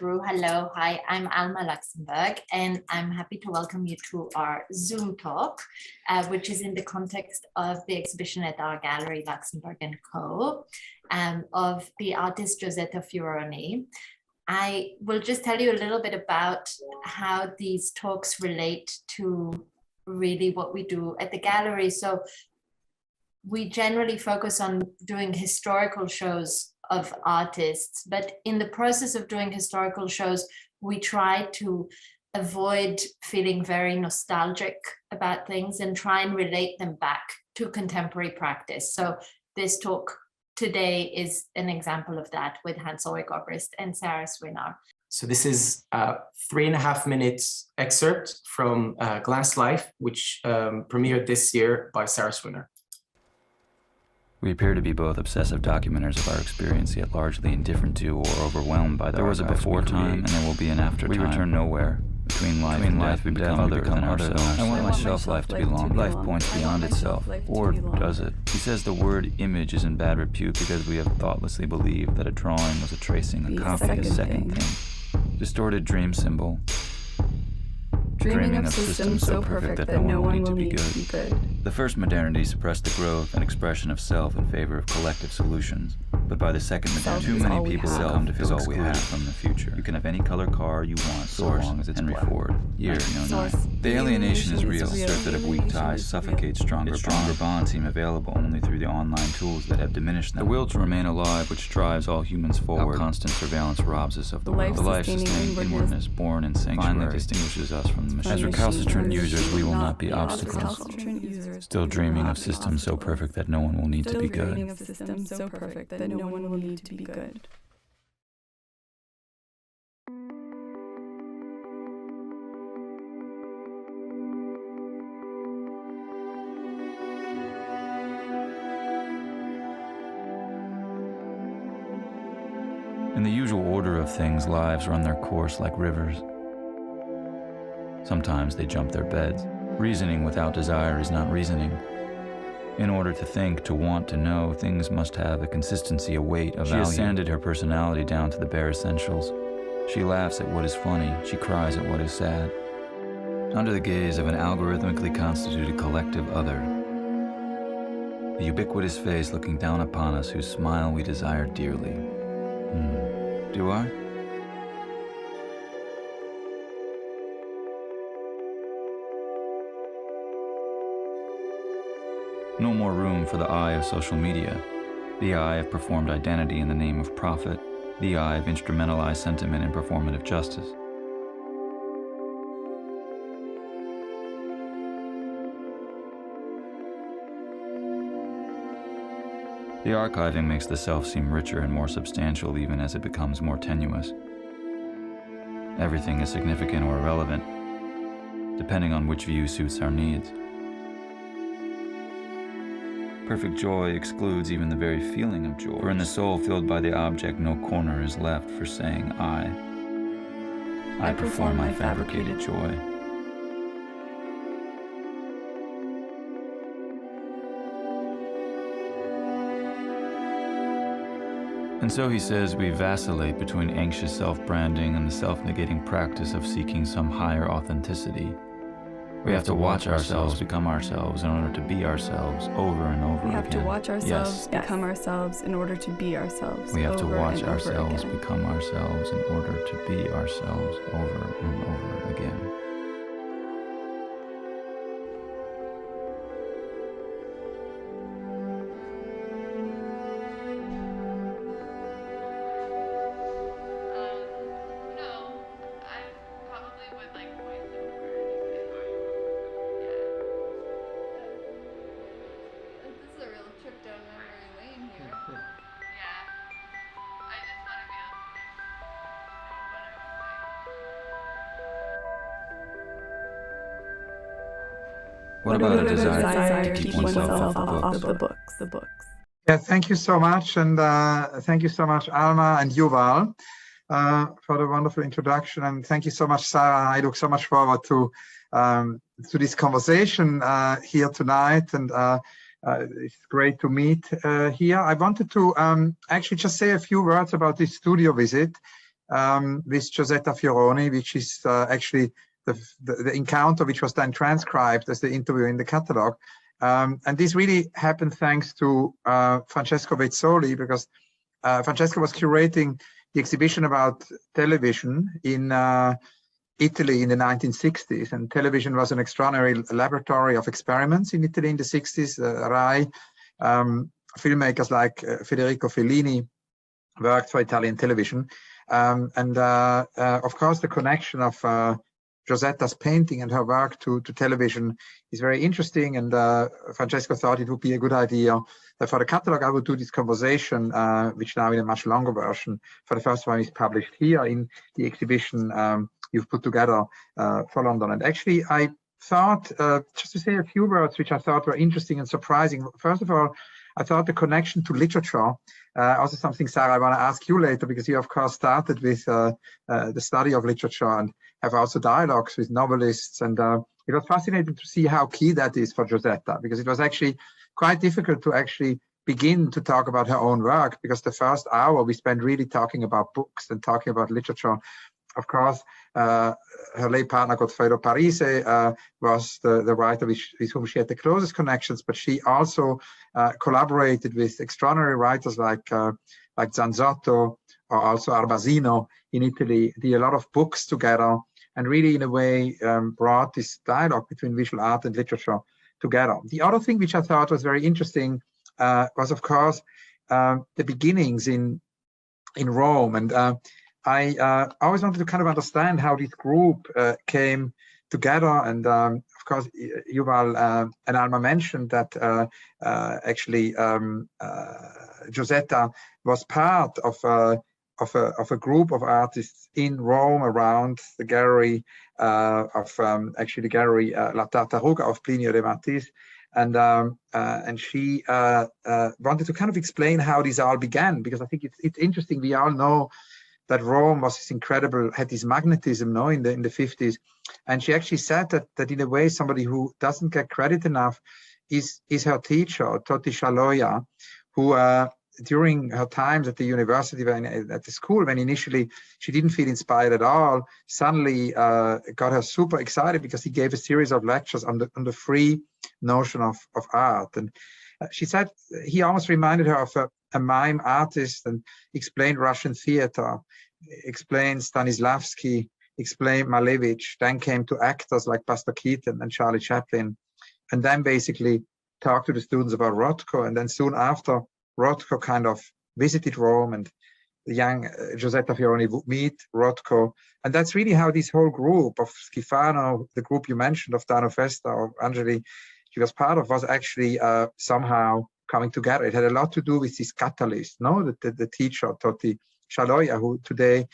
through. Hello, hi, I'm Alma Luxemburg, and I'm happy to welcome you to our Zoom talk, which is in the context of the exhibition at our gallery, Luxemburg & Co., of the artist Giosetta Fioroni. I will just tell you a little bit about how these talks relate to really what we do at the gallery. So we generally focus on doing historical shows of artists, but in the process of doing historical shows, we try to avoid feeling very nostalgic about things and try and relate them back to contemporary practice. So this talk today is an example of that with Ulrich Obrist and Sara Cwynar. So this is a 3.5 minutes excerpt from Glass Life, which premiered this year by Sara Cwynar. We appear to be both obsessive documenters of our experience, yet largely indifferent to or overwhelmed by the There was a before time, and there will be an after time. We return nowhere. Between life and death, we become other than ourselves. I want my shelf life to be long. Life points beyond itself. Or does it? He says the word image is in bad repute because we have thoughtlessly believed that a drawing was a tracing, a copy, a second thing. Distorted dream symbol. Dreaming of systems so perfect that no one will need to be good. The first modernity suppressed the growth and expression of self in favor of collective solutions. But by the second modernity, too many people come to feel excluded from the future. You can have any color car you want, so long as it's Henry Ford, year 1909. The alienation is real. Stripped of weak ties, suffocates stronger bonds seem available only through the online tools that have diminished them. The will to remain alive, which drives all humans forward. How constant surveillance robs us of the will. The life-sustaining inwardness born in sanctuary finally distinguishes us from the machine. As recalcitrant users, we will not be obstacles. Still dreaming of systems so perfect that no one will need to be good. Dreaming of systems so perfect that no one will need to be good. In the usual order of things, lives run their course like rivers. Sometimes they jump their beds. Reasoning without desire is not reasoning. In order to think, to want to know, things must have a consistency, a weight, a value. She has sanded her personality down to the bare essentials. She laughs at what is funny. She cries at what is sad. Under the gaze of an algorithmically constituted collective other. The ubiquitous face looking down upon us whose smile we desire dearly. Do I? No more room for the eye of social media, the eye of performed identity in the name of profit, the eye of instrumentalized sentiment and performative justice. The archiving makes the self seem richer and more substantial even as it becomes more tenuous. Everything is significant or irrelevant, depending on which view suits our needs. Perfect joy excludes even the very feeling of joy. For in the soul filled by the object, no corner is left for saying I perform my fabricated joy. And so he says we vacillate between anxious self-branding and the self-negating practice of seeking some higher authenticity. We have to watch ourselves become ourselves in order to be ourselves over and over again. We have to watch ourselves become ourselves in order to be ourselves. We have to watch ourselves become ourselves in order to be ourselves over and over again. What about a desire to keep oneself off the books? Yeah, thank you so much, and thank you so much, Alma and Yuval, for the wonderful introduction, and thank you so much, Sara. I look so much forward to this conversation here tonight, and it's great to meet here. I wanted to actually just say a few words about this studio visit. with Giosetta Fioroni, which is actually the encounter which was then transcribed as the interview in the catalog. And this really happened thanks to Francesco Vezzoli, because Francesco was curating the exhibition about television in Italy in the 1960s. And television was an extraordinary laboratory of experiments in Italy in the 60s. Rai, filmmakers like Federico Fellini worked for Italian television. Of course, the connection of Giosetta's painting and her work to television is very interesting. And Francesco thought it would be a good idea that for the catalog, I would do this conversation, which now in a much longer version. For the first one is published here in the exhibition you've put together for London. And actually, I thought, just to say a few words, which I thought were interesting and surprising. First of all, I thought the connection to literature, also something, Sara, I want to ask you later, because you, of course, started with the study of literature and have also dialogues with novelists. And it was fascinating to see how key that is for Giosetta, because it was actually quite difficult to actually begin to talk about her own work, because the first hour we spent really talking about books and talking about literature. Of course, her late partner, Goffredo Parise, was the writer with whom she had the closest connections, but she also collaborated with extraordinary writers like Zanzotto or also Arbasino in Italy, did a lot of books together, and really, in a way, brought this dialogue between visual art and literature together. The other thing which I thought was very interesting was, of course, the beginnings in Rome. And I always wanted to kind of understand how this group came together. And of course, Yuval and Alma mentioned that actually Giosetta was part of a group of artists in Rome around the gallery actually the gallery La Tartaruga of Plinio de Martis. And she wanted to kind of explain how this all began, because I think it's interesting. We all know that Rome was this incredible, had this magnetism, no, in the 50s. And she actually said that in a way, somebody who doesn't get credit enough is her teacher, Totti Scialoia, who during her times at the university, at the school, when initially she didn't feel inspired at all, suddenly got her super excited, because he gave a series of lectures on the free notion of art. And she said he almost reminded her of a mime artist, and explained Russian theater, explained Stanislavski, explained Malevich, then came to actors like Buster Keaton and Charlie Chaplin, and then basically talked to the students about Rothko. And then soon after, Rothko kind of visited Rome, and the young Giosetta Fioroni would meet Rothko. And that's really how this whole group of Schifano, the group you mentioned of Dano Festa, or Angeli, she was part of, was actually somehow coming together. It had a lot to do with this catalyst, no? The teacher, Totti Scialoia, who today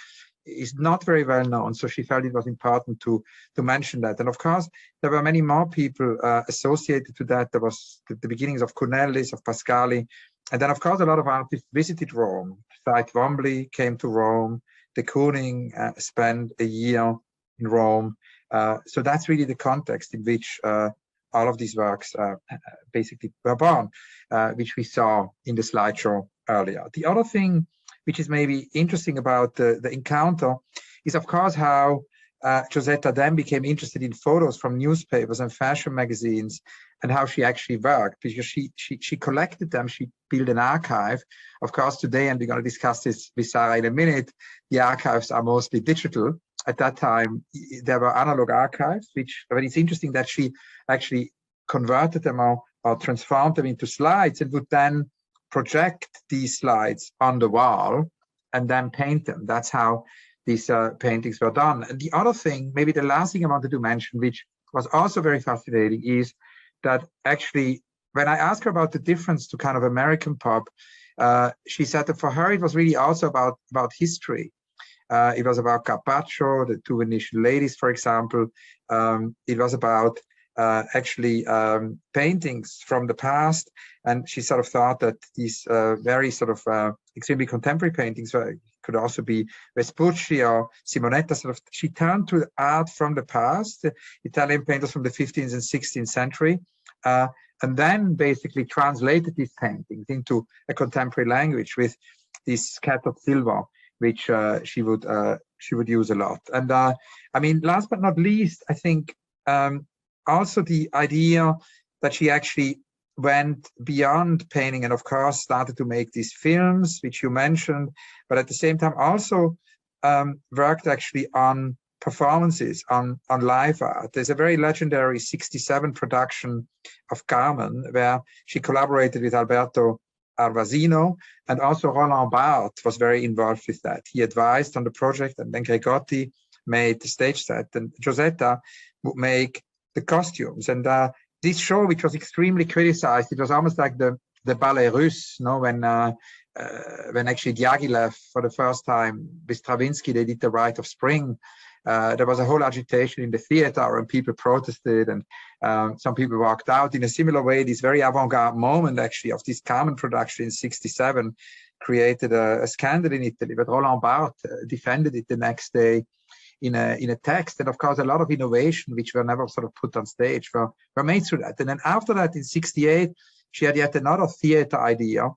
is not very well known. So she felt it was important to mention that. And of course, there were many more people associated to that. There was the beginnings of Cunellis, of Pascali. And then, of course, a lot of artists visited Rome. Twombly came to Rome. De Kooning spent a year in Rome. So that's really the context in which all of these works basically were born, which we saw in the slideshow earlier. The other thing which is maybe interesting about the encounter is, of course, how Giosetta then became interested in photos from newspapers and fashion magazines, and how she actually worked, because she collected them. She built an archive. Of course, today, and we're going to discuss this with Sara in a minute, the archives are mostly digital. At that time, there were analog archives, but it's interesting that she actually converted them or transformed them into slides, and would then project these slides on the wall and then paint them. That's how these paintings were done. And the other thing, maybe the last thing I wanted to mention, which was also very fascinating, is that actually, when I asked her about the difference to kind of American pop, she said that for her, it was really also about history. It was about Carpaccio, the two Venetian ladies, for example. It was about actually paintings from the past. And she sort of thought that these very sort of extremely contemporary paintings could also be Vespucci or Simonetta. She turned to art from the past, Italian painters from the 15th and 16th century, and then basically translated these paintings into a contemporary language with this scattered silver which she would use a lot. And I mean, last but not least, I think also the idea that she actually went beyond painting and of course started to make these films, which you mentioned, but at the same time also worked actually on performances, on live art. There's a very legendary 1967 production of Carmen where she collaborated with Alberto Arvasino, and also Roland Barthes was very involved with that. He advised on the project, and then Gregotti made the stage set, and Giosetta would make the costumes. And this show, which was extremely criticized, it was almost like the ballet russe, no? When actually Diaghilev, for the first time with Stravinsky, they did the Rite of Spring. There was a whole agitation in the theater and people protested, and some people walked out. In a similar way, this very avant-garde moment actually of this Carmen production in 1967 created a scandal in Italy, but Roland Barthes defended it the next day in a text. And of course, a lot of innovation, which were never sort of put on stage, were made through that. And then after that, in 1968, she had yet another theater idea.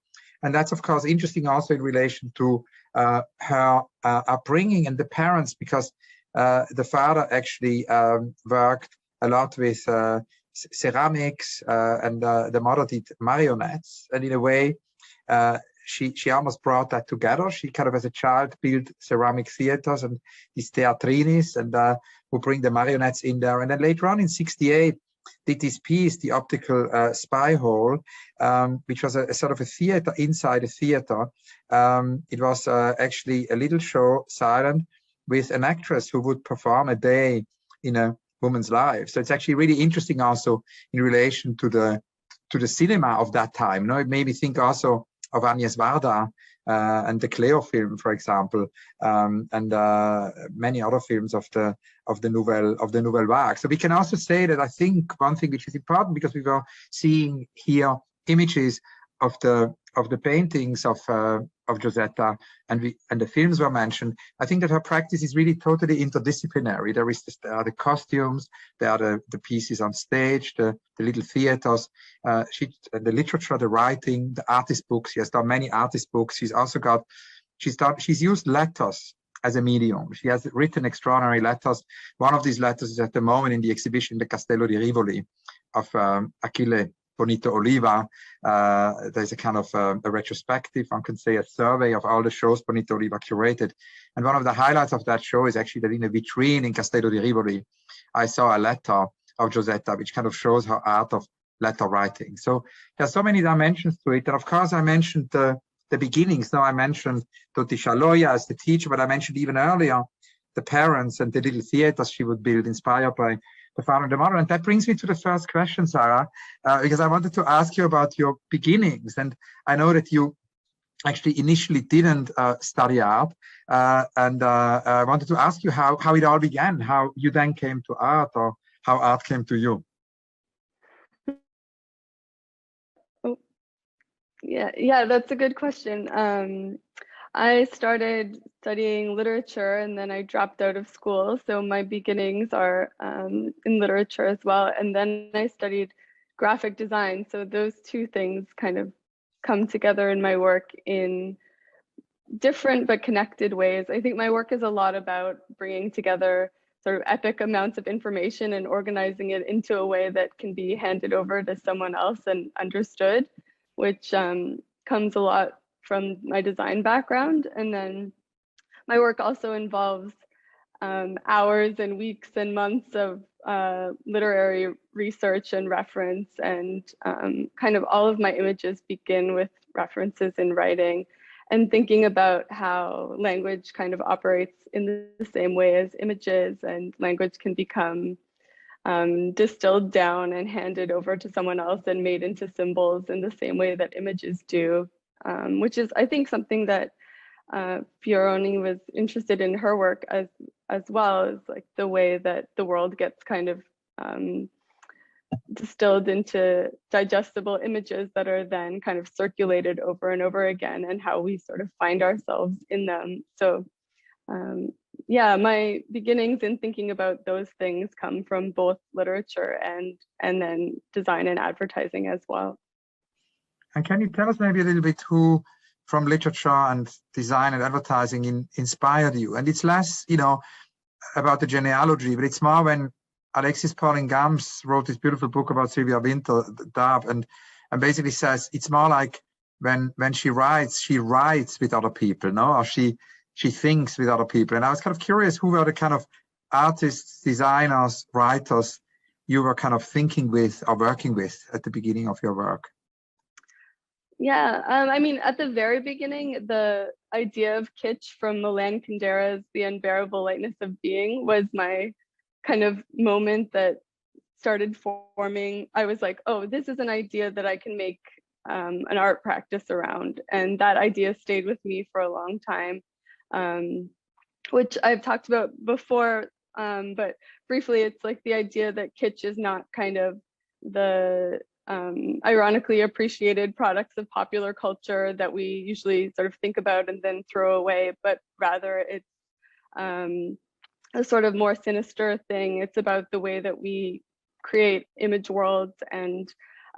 And that's, of course, interesting also in relation to her upbringing and the parents, because the father actually worked a lot with ceramics, and the mother did marionettes. And in a way, she almost brought that together. She kind of, as a child, built ceramic theaters and these teatrinis, and would bring the marionettes in there. And then later on in 1968, did this piece, The Optical Spy Hole, which was a sort of a theater inside a theater. It was actually a little show, silent, with an actress who would perform a day in a woman's life. So it's actually really interesting also in relation to the cinema of that time. No, it made me think also of Agnes Varda and the Cleo film, for example, and many other films of the Nouvelle Vague. So we can also say that I think one thing which is important, because we were seeing here images of the paintings of Giosetta, and the films were mentioned. I think that her practice is really totally interdisciplinary. There are the costumes, there are the pieces on stage, the little theaters, the literature, the writing, the artist books. She has done many artist books. She's used letters as a medium. She has written extraordinary letters. One of these letters is at the moment in the exhibition in the Castello di Rivoli of Achille Bonito Oliva. There's a kind of a retrospective, one can say a survey of all the shows Bonito Oliva curated. And one of the highlights of that show is actually that in a vitrine in Castello di Rivoli, I saw a letter of Giosetta, which kind of shows her art of letter writing. So there's so many dimensions to it. And of course, I mentioned the beginnings. Now I mentioned Toti Shaloya as the teacher, but I mentioned even earlier the parents and the little theaters she would build, inspired by the father and the mother. And that brings me to the first question, Sara, because I wanted to ask you about your beginnings. And I know that you actually initially didn't study art, and I wanted to ask you how it all began, how you then came to art, or how art came to you. Yeah, that's a good question. I started studying literature and then I dropped out of school. So my beginnings are in literature as well. And then I studied graphic design. So those two things kind of come together in my work in different but connected ways. I think my work is a lot about bringing together sort of epic amounts of information and organizing it into a way that can be handed over to someone else and understood, which comes a lot from my design background. And then my work also involves hours and weeks and months of literary research and reference, and kind of all of my images begin with references in writing and thinking about how language kind of operates in the same way as images, and language can become distilled down and handed over to someone else and made into symbols in the same way that images do, which is, I think, something that Fioroni was interested in her work as well, as like the way that the world gets kind of distilled into digestible images that are then kind of circulated over and over again, and how we sort of find ourselves in them. So yeah, my beginnings in thinking about those things come from both literature and then design and advertising as well. And can you tell us maybe a little bit who from literature and design and advertising inspired you? And it's less, you know, about the genealogy, but it's more when Alexis Pauline Gams wrote this beautiful book about Sylvia Winter, Dab, and basically says it's more like when she writes with other people, no, or she thinks with other people. And I was kind of curious, who were the kind of artists, designers, writers you were kind of thinking with or working with at the beginning of your work? Yeah, I mean, at the very beginning, the idea of kitsch from Milan Kundera's The Unbearable Lightness of Being was my kind of moment that started forming. I was like, oh, this is an idea that I can make an art practice around. And that idea stayed with me for a long time, which I've talked about before, but briefly, it's like the idea that kitsch is not kind of the ironically appreciated products of popular culture that we usually sort of think about and then throw away, but rather it's a sort of more sinister thing. It's about the way that we create image worlds and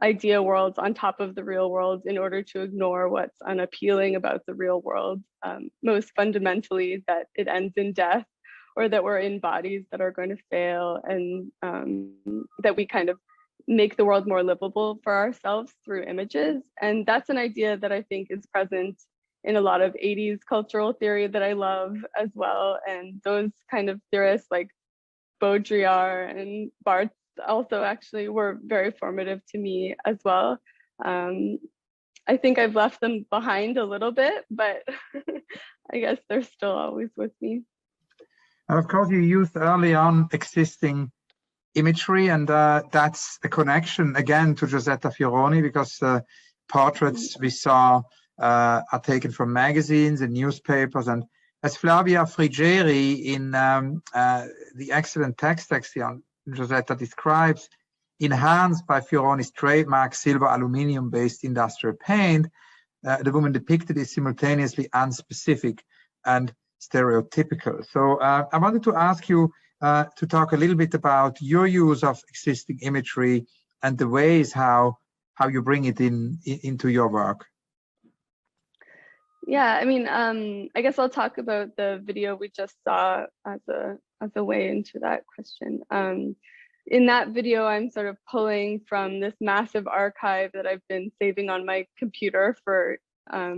idea worlds on top of the real world in order to ignore what's unappealing about the real world. Most fundamentally, that it ends in death, or that we're in bodies that are going to fail, and that we kind of make the world more livable for ourselves through images. And that's an idea that I think is present in a lot of 80s cultural theory that I love as well. And those kind of theorists like Baudrillard and Barthes also actually were very formative to me as well. I think I've left them behind a little bit, but I guess they're still always with me. And of course, you used early on existing imagery, and that's a connection again to Giosetta Fioroni, because the portraits we saw are taken from magazines and newspapers. And as Flavia Frigeri in the excellent text on Giosetta describes, enhanced by Fioroni's trademark silver aluminium-based industrial paint, the woman depicted is simultaneously unspecific and stereotypical. So I wanted to ask you to talk a little bit about your use of existing imagery and the ways how you bring it into your work. Yeah, I mean, I guess I'll talk about the video we just saw as a way into that question. In that video, I'm sort of pulling from this massive archive that I've been saving on my computer for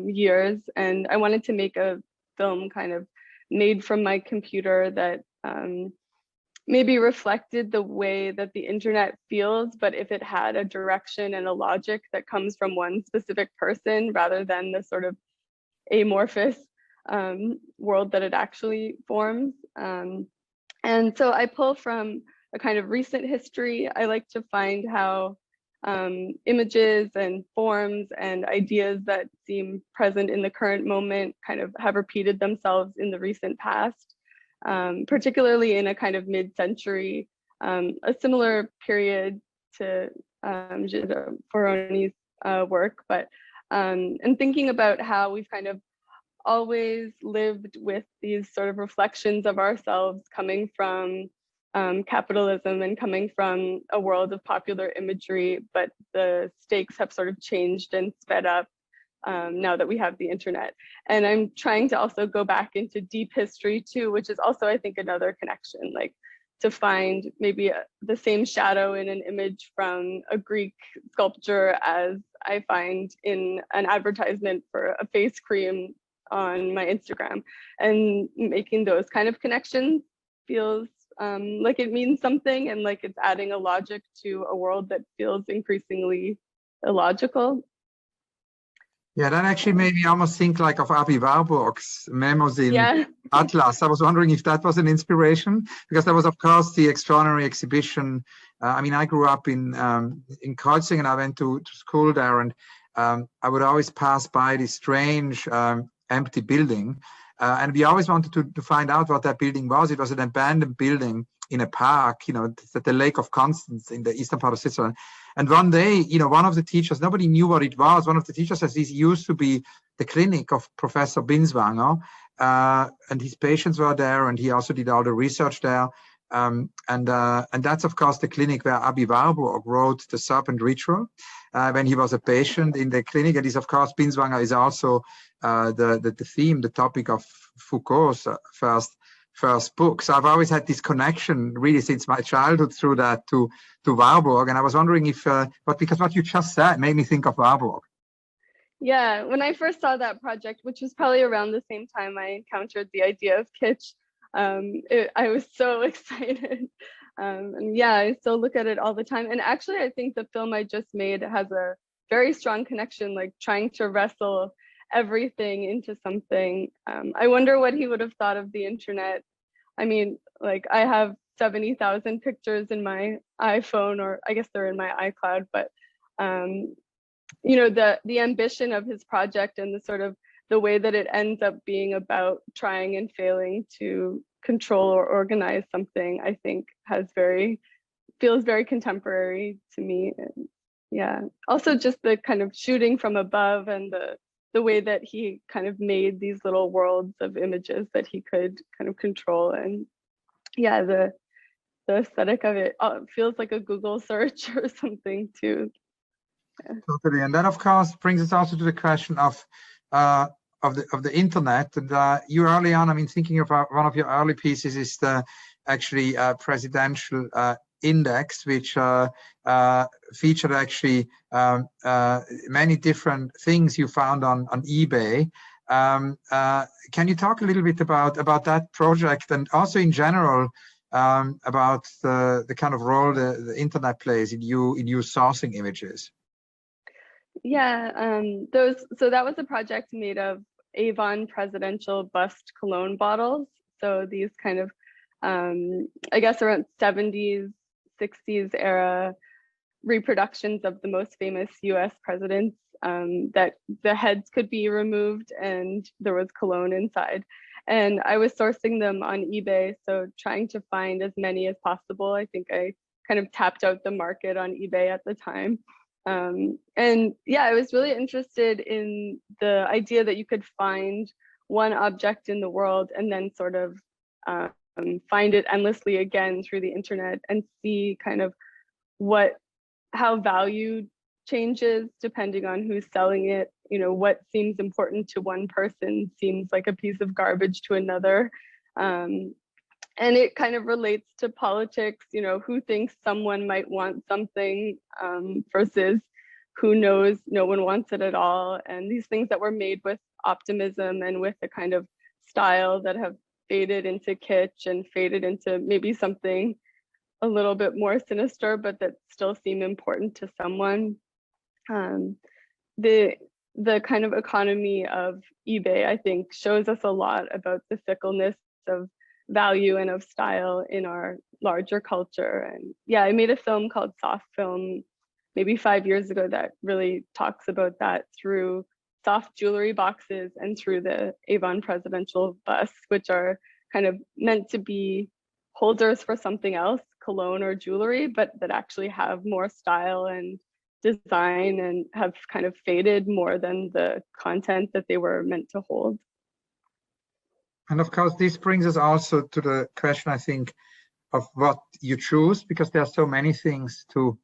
years, and I wanted to make a film kind of made from my computer that maybe reflected the way that the internet feels, but if it had a direction and a logic that comes from one specific person rather than the sort of amorphous world that it actually forms. And so I pull from a kind of recent history. I like to find how images and forms and ideas that seem present in the current moment kind of have repeated themselves in the recent past, particularly in a kind of mid-century, a similar period to Giosetta Fioroni's work, but and thinking about how we've kind of always lived with these sort of reflections of ourselves coming from capitalism and coming from a world of popular imagery, but the stakes have sort of changed and sped up now that we have the internet. And I'm trying to also go back into deep history too, which is also, I think, another connection, like to find maybe the same shadow in an image from a Greek sculpture as I find in an advertisement for a face cream on my Instagram. And making those kind of connections feels like it means something, and like it's adding a logic to a world that feels increasingly illogical. Yeah, that actually made me almost think like of Abi Warburg's memos in Atlas. I was wondering if that was an inspiration, because there was, of course, the extraordinary exhibition. I mean, I grew up in Kreuzing, and I went to school there, and I would always pass by this strange empty building. And we always wanted to find out what that building was. It was an abandoned building in a park, you know, at the Lake of Constance in the eastern part of Switzerland. And one day, you know, one of the teachers, nobody knew what it was. One of the teachers says this used to be the clinic of Professor Binswanger, and his patients were there, and he also did all the research there. and that's of course the clinic where Abi Warburg wrote the Serpent Ritual when he was a patient in the clinic. And is of course Binswanger is also the theme, the topic of Foucault's first book. So I've always had this connection really since my childhood through that to Warburg. And I was wondering if, but because what you just said made me think of Warburg. Yeah, when I first saw that project, which was probably around the same time I encountered the idea of kitsch, I was so excited. And yeah, I still look at it all the time. And actually, I think the film I just made has a very strong connection, like trying to wrestle everything into something. I wonder what he would have thought of the internet. I mean, like I have 70,000 pictures in my iPhone, or I guess they're in my iCloud, but you know, the ambition of his project and the sort of the way that it ends up being about trying and failing to control or organize something, I think feels very contemporary to me. And yeah, also just the kind of shooting from above and the way that he kind of made these little worlds of images that he could kind of control. And yeah, the aesthetic of it feels like a Google search or something too. Yeah. Totally. And that of course brings us also to the question of the internet. And you early on, I mean, thinking of one of your early pieces is the actually presidential index, which featured actually many different things you found on eBay. Can you talk a little bit about that project, and also in general about the kind of role the internet plays in you sourcing images? Yeah, so that was a project made of Avon presidential bust cologne bottles. So these kind of, I guess around 70s, 60s era reproductions of the most famous US presidents, that the heads could be removed and there was cologne inside. And I was sourcing them on eBay, so trying to find as many as possible. I think I kind of tapped out the market on eBay at the time. And yeah, I was really interested in the idea that you could find one object in the world and then sort of find it endlessly again through the internet and see kind of how value changes depending on who's selling it. You know, what seems important to one person seems like a piece of garbage to another. And it kind of relates to politics, you know, who thinks someone might want something versus who knows no one wants it at all. And these things that were made with optimism and with a kind of style that have faded into kitsch and faded into maybe something a little bit more sinister, but that still seem important to someone. The kind of economy of eBay, I think, shows us a lot about the fickleness of value and of style in our larger culture. And yeah, I made a film called Soft Film maybe 5 years ago that really talks about that through soft jewelry boxes and through the Avon presidential busts, which are kind of meant to be holders for something else, cologne or jewelry, but that actually have more style and design and have kind of faded more than the content that they were meant to hold. And of course, this brings us also to the question, I think, of what you choose, because there are so many things to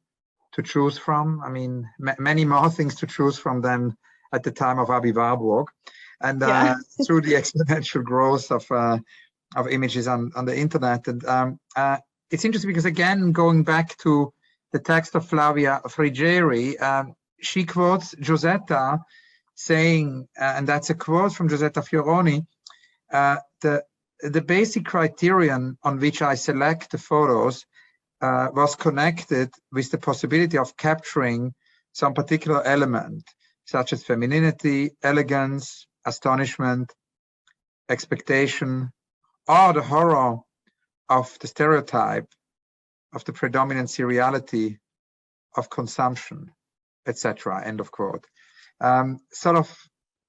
choose from. I mean, many more things to choose from than at the time of Abi Warburg. And yeah. Through the exponential growth of images on the internet. And it's interesting because, again, going back to the text of Flavia Frigeri, she quotes Giosetta saying, and that's a quote from Giosetta Fioroni, the basic criterion on which I select the photos was connected with the possibility of capturing some particular element, such as femininity, elegance, astonishment, expectation, or the horror of the stereotype of the predominant seriality of consumption, etc. End of quote. Sort of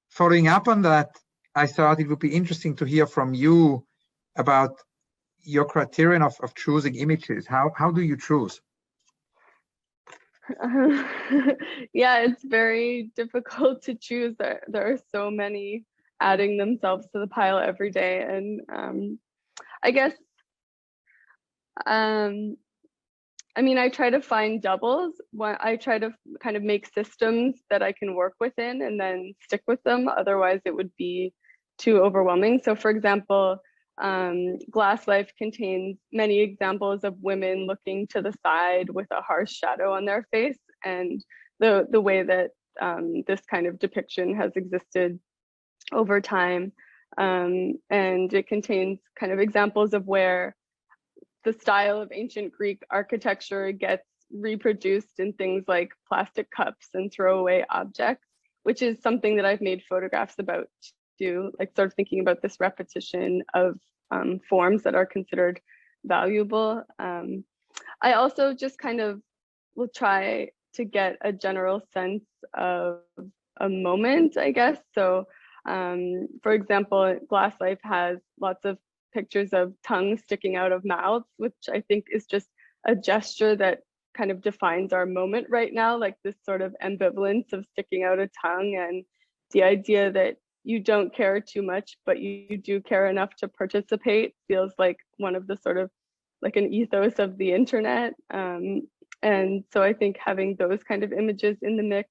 following up on that, I thought it would be interesting to hear from you about your criterion of choosing images. How do you choose? Yeah, it's very difficult to choose. There are so many adding themselves to the pile every day. And I guess I mean, I try to find doubles. I try to kind of make systems that I can work within and then stick with them. Otherwise, it would be too overwhelming. So for example, Glass Life contains many examples of women looking to the side with a harsh shadow on their face, and the way that this kind of depiction has existed over time. And it contains kind of examples of where the style of ancient Greek architecture gets reproduced in things like plastic cups and throwaway objects, which is something that I've made photographs about too, like sort of thinking about this repetition of forms that are considered valuable. I also just kind of will try to get a general sense of a moment, I guess. So for example, Glass Life has lots of pictures of tongues sticking out of mouths, which I think is just a gesture that kind of defines our moment right now, like this sort of ambivalence of sticking out a tongue and the idea that you don't care too much, but you do care enough to participate feels like one of the sort of like an ethos of the internet. And so I think having those kind of images in the mix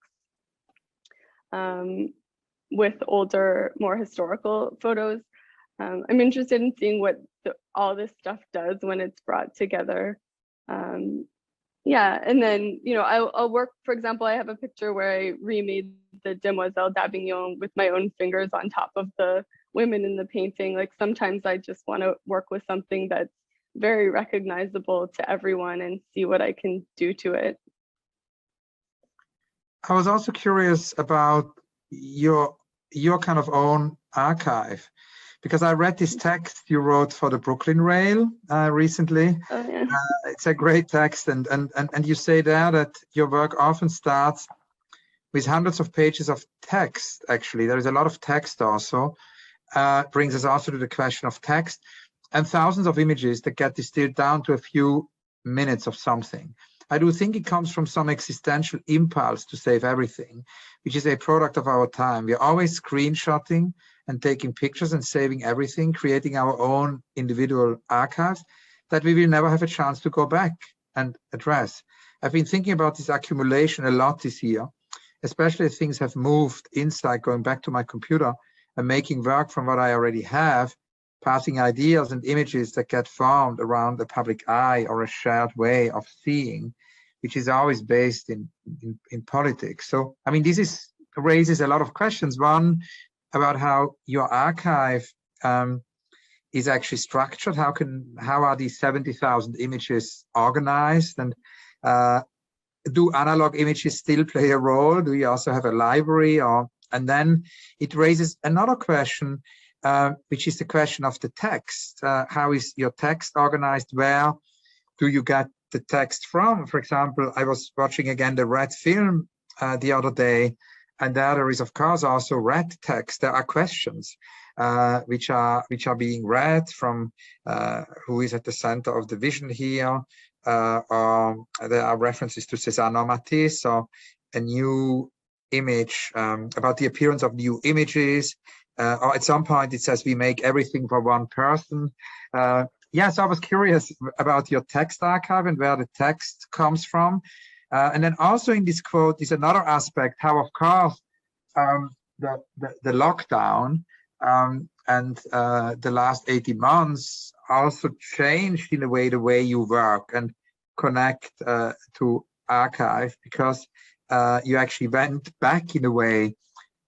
with older, more historical photos, I'm interested in seeing what all this stuff does when it's brought together. Yeah, and then, you know, I'll work, for example, I have a picture where I remade the Demoiselle d'Avignon with my own fingers on top of the women in the painting. Like sometimes I just want to work with something that's very recognizable to everyone and see what I can do to it. I was also curious about your kind of own archive, because I read this text you wrote for the Brooklyn Rail recently. Oh, yeah. It's a great text, and you say there that your work often starts with hundreds of pages of text. Actually, there is a lot of text also. Brings us also to the question of text, and thousands of images that get distilled down to a few minutes of something. I do think it comes from some existential impulse to save everything, which is a product of our time. We're always screenshotting and taking pictures and saving everything, creating our own individual archives that we will never have a chance to go back and address. I've been thinking about this accumulation a lot this year, especially as things have moved inside, going back to my computer and making work from what I already have, passing ideas and images that get formed around the public eye or a shared way of seeing, which is always based in politics. So, I mean, this raises a lot of questions. One, about how your archive is actually structured. How are these 70,000 images organized? And do analog images still play a role? Do you also have a library? And then it raises another question, which is the question of the text. How is your text organized? Where do you get the text from? For example, I was watching again the Red film the other day, and there is, of course, also red text. There are questions which are being read from who is at the center of the vision here. Or there are references to César Normatis, or a new image about the appearance of new images. Or at some point it says we make everything for one person. Yeah, so I was curious about your text archive and where the text comes from. And then also in this quote is another aspect, how, of course, the lockdown and the last 18 months also changed in a way the way you work and connect to archive, because you actually went back in a way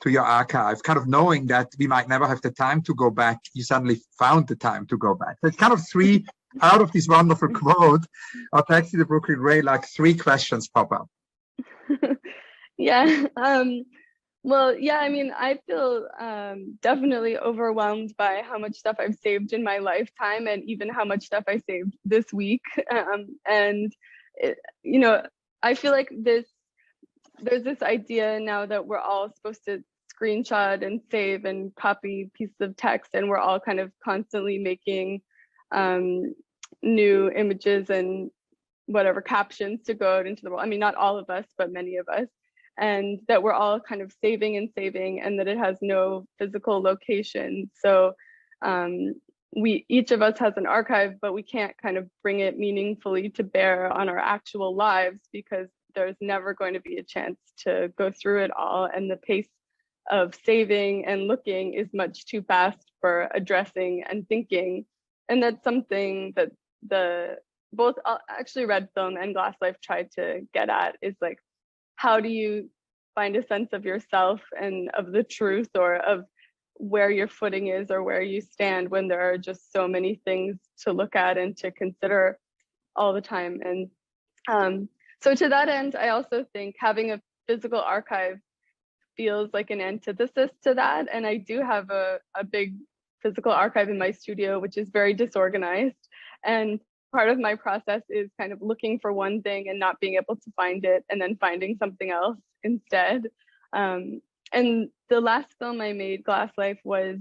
to your archive, kind of knowing that we might never have the time to go back. You suddenly found the time to go back. So it's kind of three out of this wonderful quote, or Taxi the Brooklyn Rail, like three questions pop up. Yeah. Well, yeah, I mean, I feel definitely overwhelmed by how much stuff I've saved in my lifetime, and even how much stuff I saved this week. And, you know, I feel like there's this idea now that we're all supposed to screenshot and save and copy pieces of text, and we're all kind of constantly making new images and whatever captions to go out into the world. I mean, not all of us, but many of us. And that we're all kind of saving and saving, and that it has no physical location. So each of us has an archive, but we can't kind of bring it meaningfully to bear on our actual lives because there's never going to be a chance to go through it all. And the pace of saving and looking is much too fast for addressing and thinking. And that's something that both actually Red Film and Glass Life tried to get at, is like, how do you find a sense of yourself and of the truth, or of where your footing is or where you stand when there are just so many things to look at and to consider all the time. And so to that end, I also think having a physical archive feels like an antithesis to that. And I do have a big physical archive in my studio, which is very disorganized. And part of my process is kind of looking for one thing and not being able to find it, and then finding something else instead. And the last film I made, Glass Life, was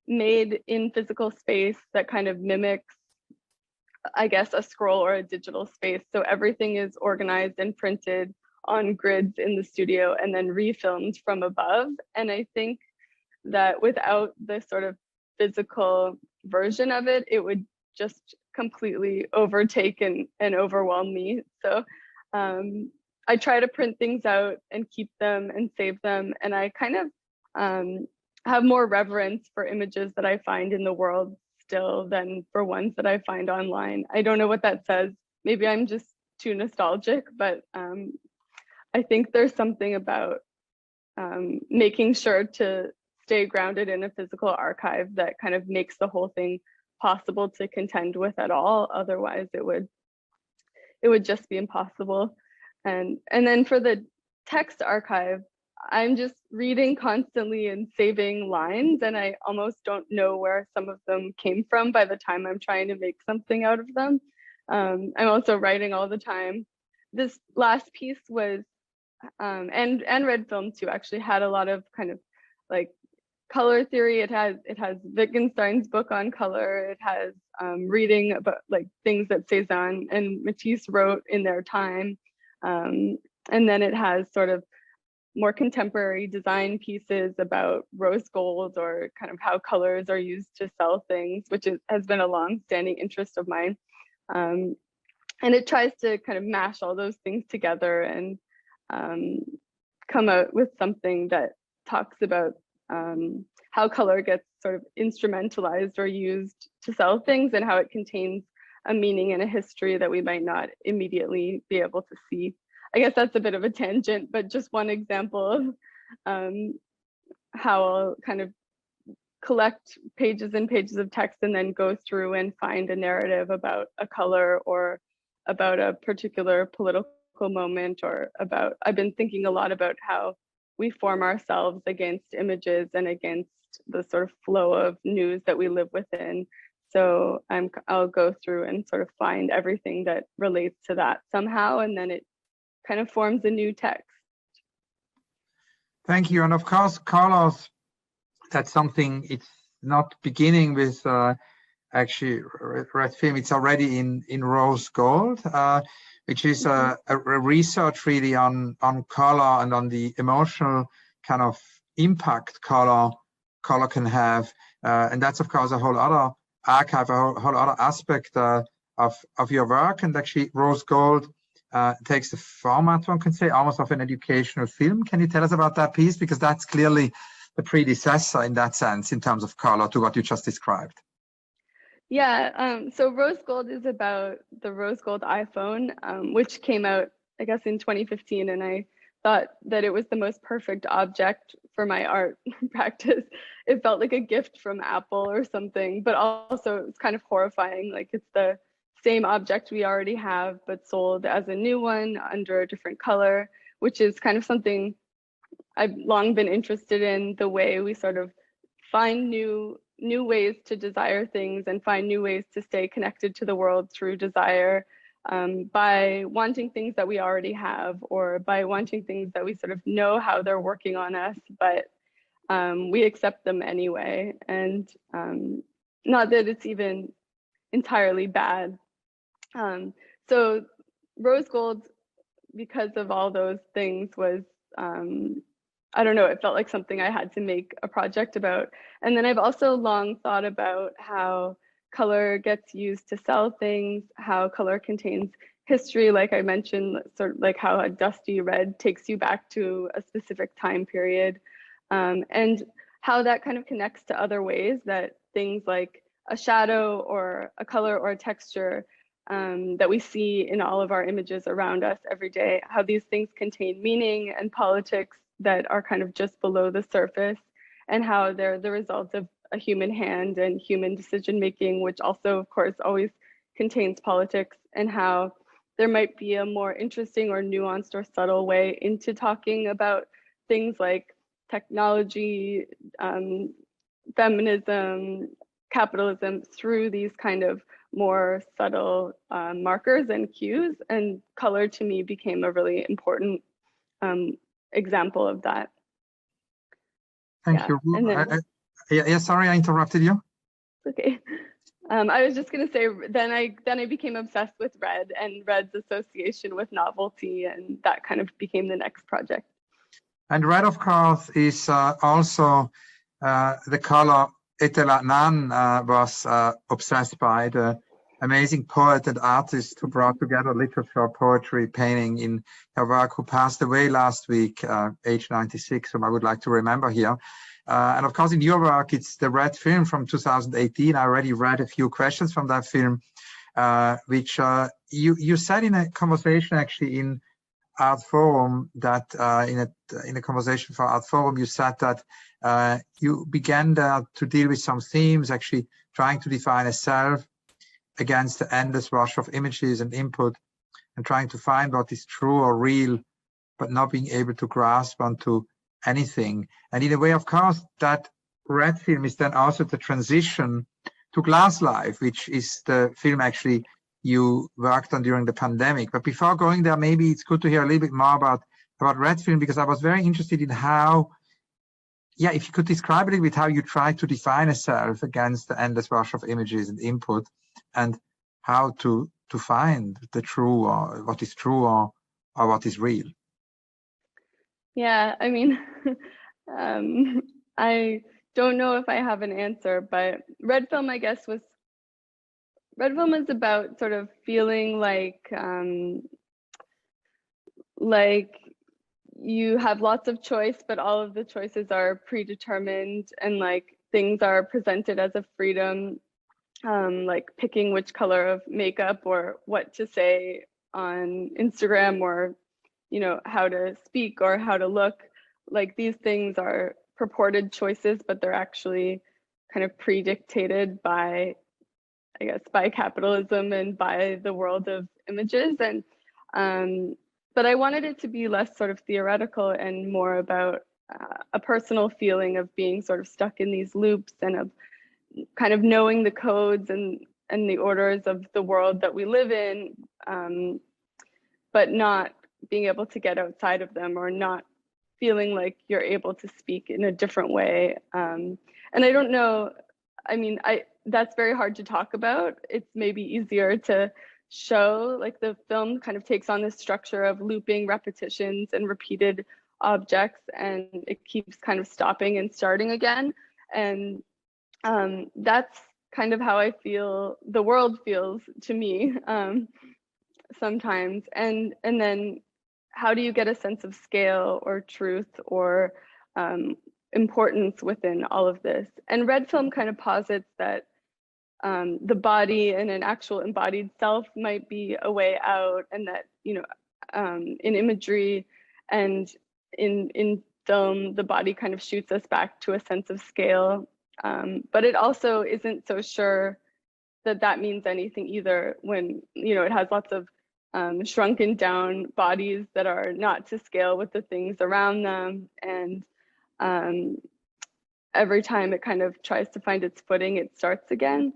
made in physical space that kind of mimics, I guess, a scroll or a digital space. So everything is organized and printed on grids in the studio and then refilmed from above. And I think that without the sort of physical version of it, it would just completely overtake and overwhelm me. So I try to print things out and keep them and save them. And I kind of have more reverence for images that I find in the world still than for ones that I find online. I don't know what that says. Maybe I'm just too nostalgic, but I think there's something about making sure to stay grounded in a physical archive that kind of makes the whole thing possible to contend with at all. Otherwise, it would just be impossible. And then for the text archive, I'm just reading constantly and saving lines, and I almost don't know where some of them came from by the time I'm trying to make something out of them. I'm also writing all the time. This last piece was, and Red Film too, actually had a lot of kind of like color theory. It has Wittgenstein's book on color. It has reading about like things that Cézanne and Matisse wrote in their time. And then it has sort of more contemporary design pieces about rose gold, or kind of how colors are used to sell things, which has been a long-standing interest of mine. And it tries to kind of mash all those things together and come out with something that talks about how color gets sort of instrumentalized or used to sell things, and how it contains a meaning and a history that we might not immediately be able to see. I guess that's a bit of a tangent, but just one example of how I'll kind of collect pages and pages of text and then go through and find a narrative about a color or about a particular political moment, or about, I've been thinking a lot about how we form ourselves against images and against the sort of flow of news that we live within. So I'll go through and sort of find everything that relates to that somehow, and then it kind of forms a new text. Thank you. And of course, colors, that's something, it's not beginning with actually Red Film, it's already in rose gold, which is a research really on color and on the emotional kind of impact color can have. And that's of course a whole other archive, a whole other aspect of your work. And actually rose gold takes the format, one can say, almost of an educational film. Can you tell us about that piece? Because that's clearly the predecessor in that sense, in terms of color, to what you just described. Yeah, so Rose Gold is about the Rose Gold iPhone, which came out, I guess, in 2015. And I thought that it was the most perfect object for my art practice. It felt like a gift from Apple or something, but also it's kind of horrifying. Like, it's the same object we already have, but sold as a new one under a different color, which is kind of something I've long been interested in, the way we sort of find new ways to desire things and find new ways to stay connected to the world through desire, by wanting things that we already have, or by wanting things that we sort of know how they're working on us, but we accept them anyway. And not that it's even entirely bad. So Rose Gold, because of all those things, was I don't know, it felt like something I had to make a project about. And then I've also long thought about how color gets used to sell things, how color contains history, like I mentioned, sort of like how a dusty red takes you back to a specific time period, and how that kind of connects to other ways that things like a shadow or a color or a texture that we see in all of our images around us every day, how these things contain meaning and politics that are kind of just below the surface, and how they're the result of a human hand and human decision making, which also, of course, always contains politics, and how there might be a more interesting or nuanced or subtle way into talking about things like technology, feminism, capitalism through these kind of more subtle markers and cues. And color to me became a really important example of that. Thank you. And then, yeah, sorry, I interrupted you. Okay. I was just going to say, then I became obsessed with red and red's association with novelty, and that kind of became the next project. And red, of course, is also the color Etela Nan was obsessed by, the amazing poet and artist who brought together literature, poetry, painting in her work, who passed away last week, age 96, whom I would like to remember here. And of course, in your work, it's the Red film from 2018. I already read a few questions from that film, which you said in a conversation actually in Art Forum, that in a conversation for Art Forum, you said that you began to deal with some themes, actually trying to define a self against the endless rush of images and input, and trying to find what is true or real, but not being able to grasp onto anything. And in a way, of course, that red film is then also the transition to Glass Life, which is the film actually you worked on during the pandemic. But before going there, maybe it's good to hear a little bit more about red film, because I was very interested in how, yeah, if you could describe a little bit how you try to define a self against the endless rush of images and input, and how to find the true, or what is true, or what is real. Yeah, I mean, I don't know if I have an answer, but red film, I guess, red film is about sort of feeling like you have lots of choice, but all of the choices are predetermined, and like things are presented as a freedom, like picking which color of makeup or what to say on Instagram, or how to speak or how to look. Like these things are purported choices, but they're actually kind of predictated by, I guess, by capitalism and by the world of images. And but I wanted it to be less sort of theoretical and more about a personal feeling of being sort of stuck in these loops, and of kind of knowing the codes and the orders of the world that we live in, but not being able to get outside of them, or not feeling like you're able to speak in a different way. And I don't know, I mean, that's very hard to talk about. It's maybe easier to show. Like the film kind of takes on this structure of looping repetitions and repeated objects, and it keeps kind of stopping and starting again. And that's kind of how I feel the world feels to me sometimes. And then how do you get a sense of scale or truth or importance within all of this? And red film kind of posits that the body and an actual embodied self might be a way out, and that in imagery and in film, the body kind of shoots us back to a sense of scale, but it also isn't so sure that that means anything either, when it has lots of shrunken down bodies that are not to scale with the things around them, and every time it kind of tries to find its footing, it starts again.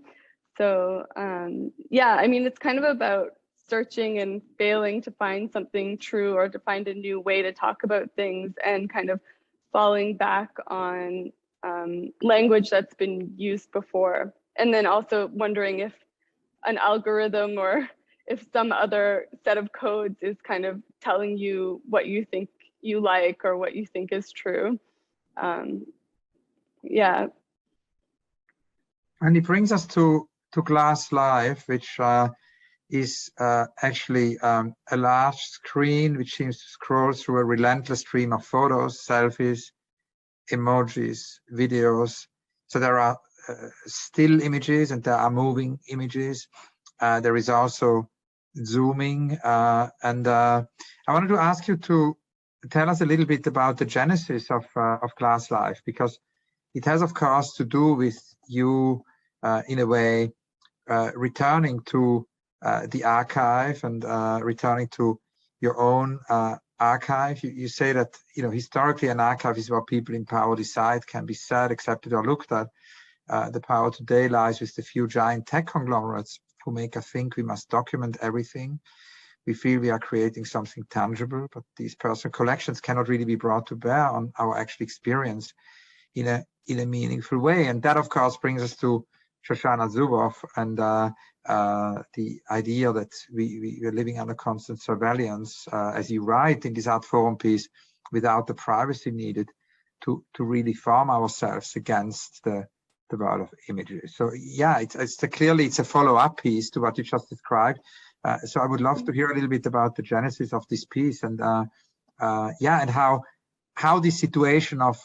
So yeah, I mean, it's kind of about searching and failing to find something true, or to find a new way to talk about things, and kind of falling back on language that's been used before. And then also wondering if an algorithm or if some other set of codes is kind of telling you what you think you like or what you think is true. Yeah. And it brings us to Glass Life, which is actually a large screen which seems to scroll through a relentless stream of photos, selfies, emojis, videos. So there are still images and there are moving images. There is also zooming. And I wanted to ask you to tell us a little bit about the genesis of Glass Life, because it has, of course, to do with you in a way returning to the archive and returning to your own archive. You say that, you know, historically an archive is what people in power decide can be said, accepted, or looked at. The power today lies with the few giant tech conglomerates who make us think we must document everything. We feel we are creating something tangible, but these personal collections cannot really be brought to bear on our actual experience in a meaningful way. And that, of course, brings us to Shoshana Zuboff and the idea that we are living under constant surveillance, as you write in this Art Forum piece, without the privacy needed to really form ourselves against the world of images. So yeah, clearly it's a follow-up piece to what you just described. So I would love to hear a little bit about the genesis of this piece and yeah, and how this situation of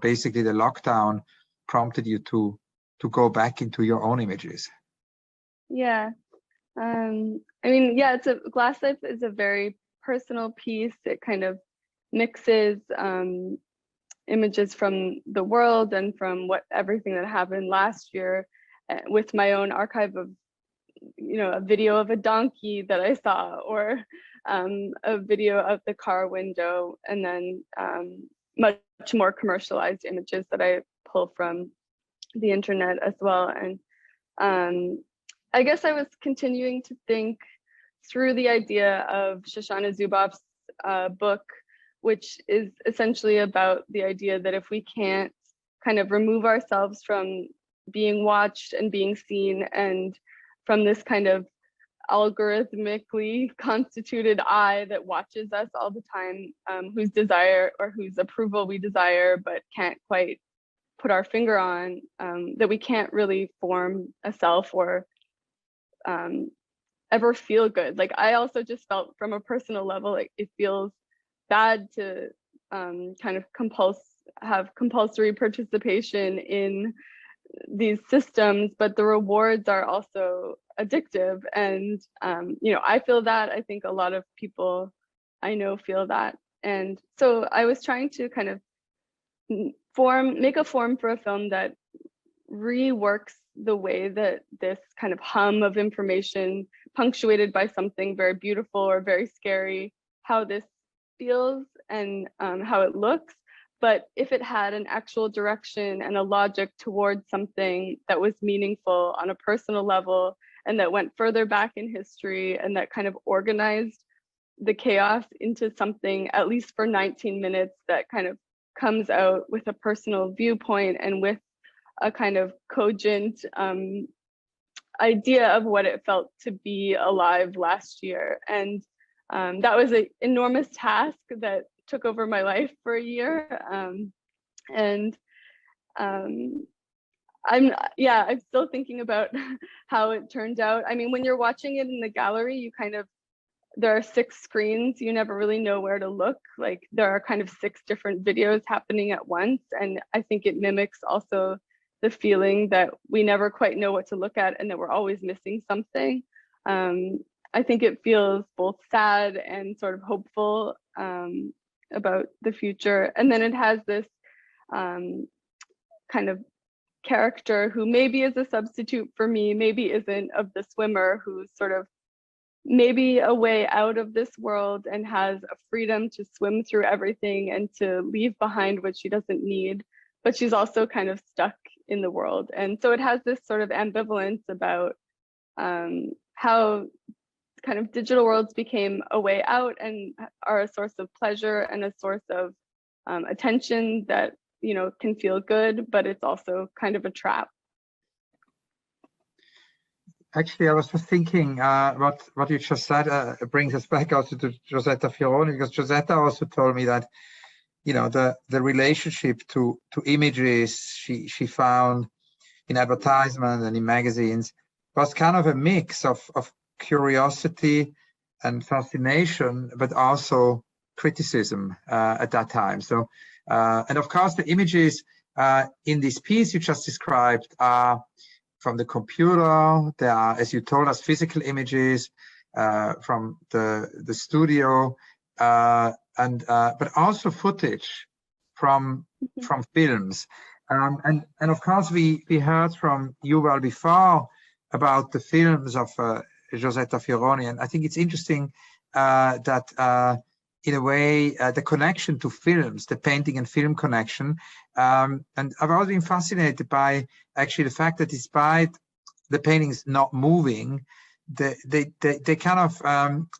basically the lockdown prompted you to go back into your own images. Yeah, I mean, yeah, Glass Life is a very personal piece. It kind of mixes images from the world and from everything that happened last year with my own archive of, you know, a video of a donkey that I saw, or a video of the car window, and then much more commercialized images that I pull from the internet as well. And I guess I was continuing to think through the idea of Shoshana Zuboff's book, which is essentially about the idea that if we can't kind of remove ourselves from being watched and being seen, and from this kind of algorithmically constituted eye that watches us all the time, whose desire or whose approval we desire but can't quite put our finger on, that we can't really form a self or ever feel good. Like, I also just felt from a personal level, like it feels bad to kind of have compulsory participation in these systems, but the rewards are also addictive. And you know, I feel that. I think a lot of people I know feel that. And so I was trying to kind of make a form for a film that reworks the way that this kind of hum of information, punctuated by something very beautiful or very scary, how this feels and how it looks. But if it had an actual direction and a logic towards something that was meaningful on a personal level, and that went further back in history, and that kind of organized the chaos into something, at least for 19 minutes, that kind of comes out with a personal viewpoint and with a kind of cogent idea of what it felt to be alive last year. And that was an enormous task that took over my life for a year. I'm still thinking about how it turned out. I mean, when you're watching it in the gallery, you kind of, there are 6 screens, you never really know where to look. Like, there are kind of 6 different videos happening at once. And I think it mimics also the feeling that we never quite know what to look at and that we're always missing something. I think it feels both sad and sort of hopeful about the future. And then it has this kind of character who maybe is a substitute for me, maybe isn't, of the swimmer, who's sort of maybe a way out of this world and has a freedom to swim through everything and to leave behind what she doesn't need, but she's also kind of stuck in the world. And so it has this sort of ambivalence about how kind of digital worlds became a way out and are a source of pleasure and a source of attention that, you know, can feel good, but it's also kind of a trap. Actually, I was just thinking what you just said brings us back also to Giosetta Fioroni, because Giosetta also told me that, you know, the relationship to images she found in advertisement and in magazines was kind of a mix of curiosity and fascination, but also criticism at that time. So, and of course, the images in this piece you just described are from the computer. There are, as you told us, physical images from the studio, but also footage from films. And of course, we heard from Yuval before about the films of Giosetta Fioroni, and I think it's interesting that in a way the connection to films, the painting and film connection, and I've always been fascinated by actually the fact that despite the paintings not moving, they kind of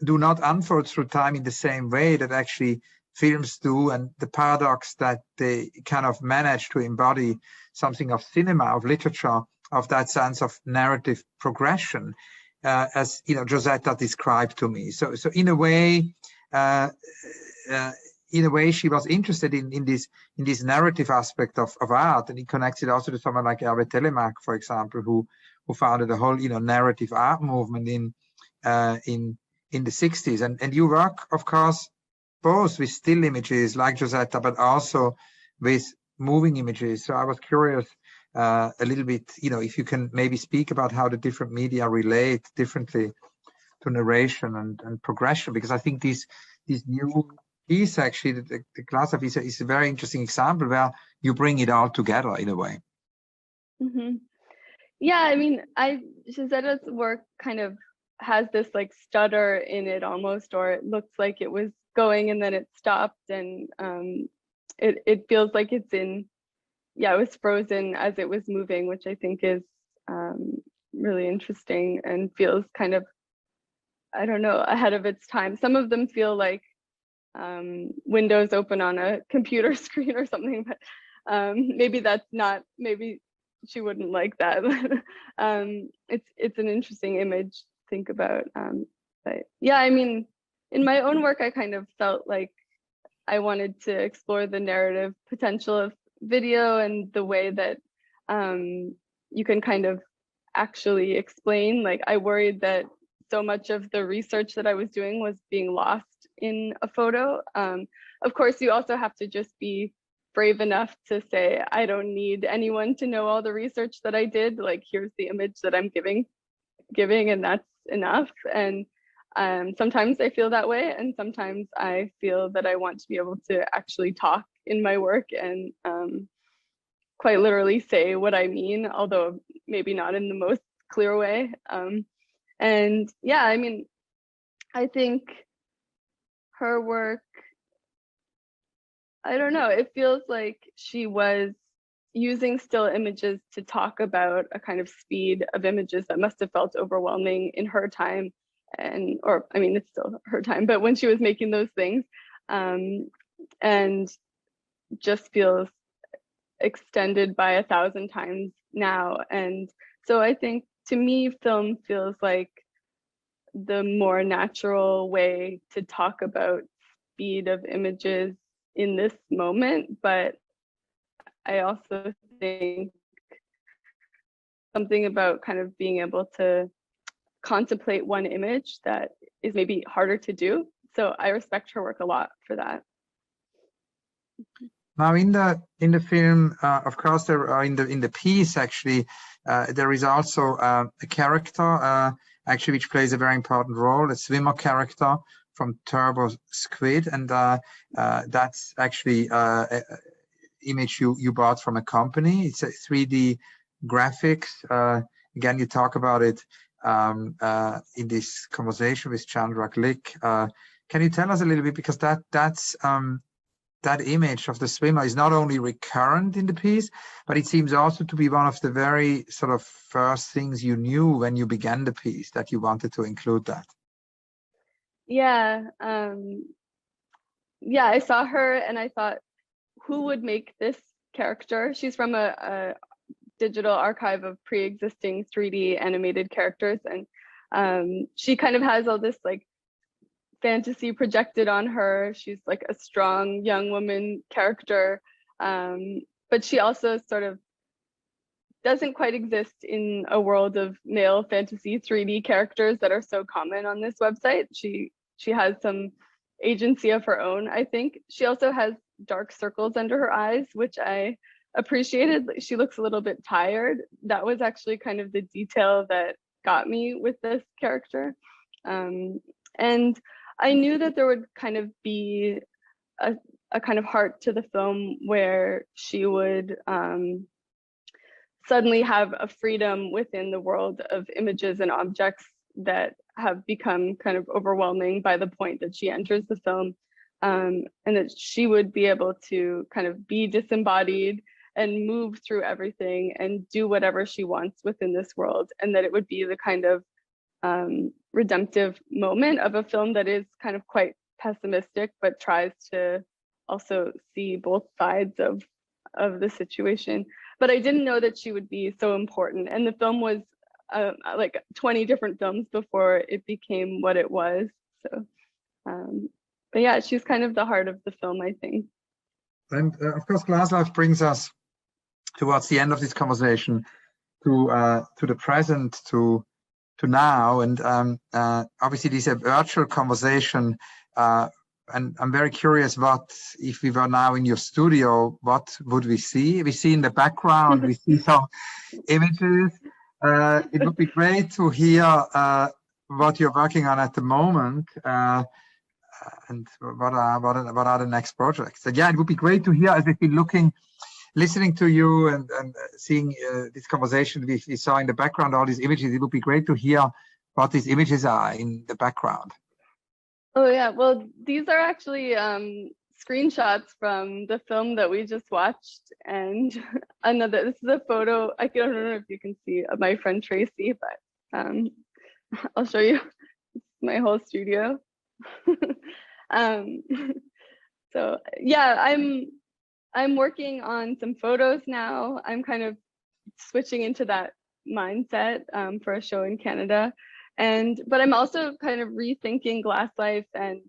do not unfold through time in the same way that actually films do, and the paradox that they kind of manage to embody something of cinema, of literature, of that sense of narrative progression, as you know, Giosetta described to me. So in a way, she was interested in this narrative aspect of art, and he connects it also to someone like Hervé Telemaque, for example, who founded a whole, you know, narrative art movement in the 60s. And you work, of course, both with still images like Giosetta, but also with moving images. So I was curious a little bit, you know, if you can maybe speak about how the different media relate differently to narration and progression, because I think this new piece, actually, the class of is a very interesting example where you bring it all together in a way. Mm-hmm. Yeah, I mean, Giosetta's work kind of has this like stutter in it almost, or it looks like it was going and then it stopped, and it feels like it's it was frozen as it was moving, which I think is really interesting and feels kind of, I don't know, ahead of its time. Some of them feel like windows open on a computer screen or something, but maybe that's not, maybe she wouldn't like that. It's an interesting image to think about. But yeah, I mean, in my own work, I kind of felt like I wanted to explore the narrative potential of video and the way that you can kind of actually explain. Like, I worried that so much of the research that I was doing was being lost in a photo. Of course, you also have to just be brave enough to say, I don't need anyone to know all the research that I did. Like, here's the image that I'm giving, and that's enough. And sometimes I feel that way, and sometimes I feel that I want to be able to actually talk in my work and quite literally say what I mean, although maybe not in the most clear way. And yeah, I mean, I think her work, I don't know, it feels like she was using still images to talk about a kind of speed of images that must have felt overwhelming in her time. Or I mean, it's still her time, but when she was making those things, and just feels extended by 1,000 times now. And so I think, to me, film feels like the more natural way to talk about speed of images in this moment. But I also think something about kind of being able to contemplate one image that is maybe harder to do. So I respect her work a lot for that. Now, in the film, of course, there are in the piece, actually, there is also a character actually which plays a very important role, a swimmer character from Turbo Squid, and that's actually an image you bought from a company. It's a 3D graphics. Again, you talk about it in this conversation with Chandra Glick. Can you tell us a little bit, because that's that image of the swimmer is not only recurrent in the piece, but it seems also to be one of the very sort of first things you knew when you began the piece, that you wanted to include that. Yeah, yeah, I saw her and I thought, who would make this character? She's from a digital archive of pre-existing 3D animated characters, and she kind of has all this like fantasy projected on her. She's like a strong young woman character, but she also sort of doesn't quite exist in a world of male fantasy 3D characters that are so common on this website. She has some agency of her own, I think. She also has dark circles under her eyes, which I appreciated. She looks a little bit tired. That was actually kind of the detail that got me with this character. And I knew that there would kind of be a kind of heart to the film where she would suddenly have a freedom within the world of images and objects that have become kind of overwhelming by the point that she enters the film, and that she would be able to kind of be disembodied and move through everything and do whatever she wants within this world, and that it would be the kind of redemptive moment of a film that is kind of quite pessimistic but tries to also see both sides of the situation. But I didn't know that she would be so important, and the film was like 20 different films before it became what it was. So but yeah, she's kind of the heart of the film, I think. And of course, Glass Life brings us towards the end of this conversation to the present, to now, and obviously this is a virtual conversation, and I'm very curious, what if we were now in your studio, what would we see? We see in the background, we see some images. It would be great to hear what you're working on at the moment, and what are the next projects. And yeah, it would be great to hear, as we've been listening to you and seeing this conversation we saw in the background, all these images. It would be great to hear what these images are in the background. Oh yeah, well, these are actually screenshots from the film that we just watched, and this is a photo. I don't know if you can see of my friend Tracy, but I'll show you my whole studio. So yeah, I'm working on some photos now. I'm kind of switching into that mindset for a show in Canada. But I'm also kind of rethinking Glass Life and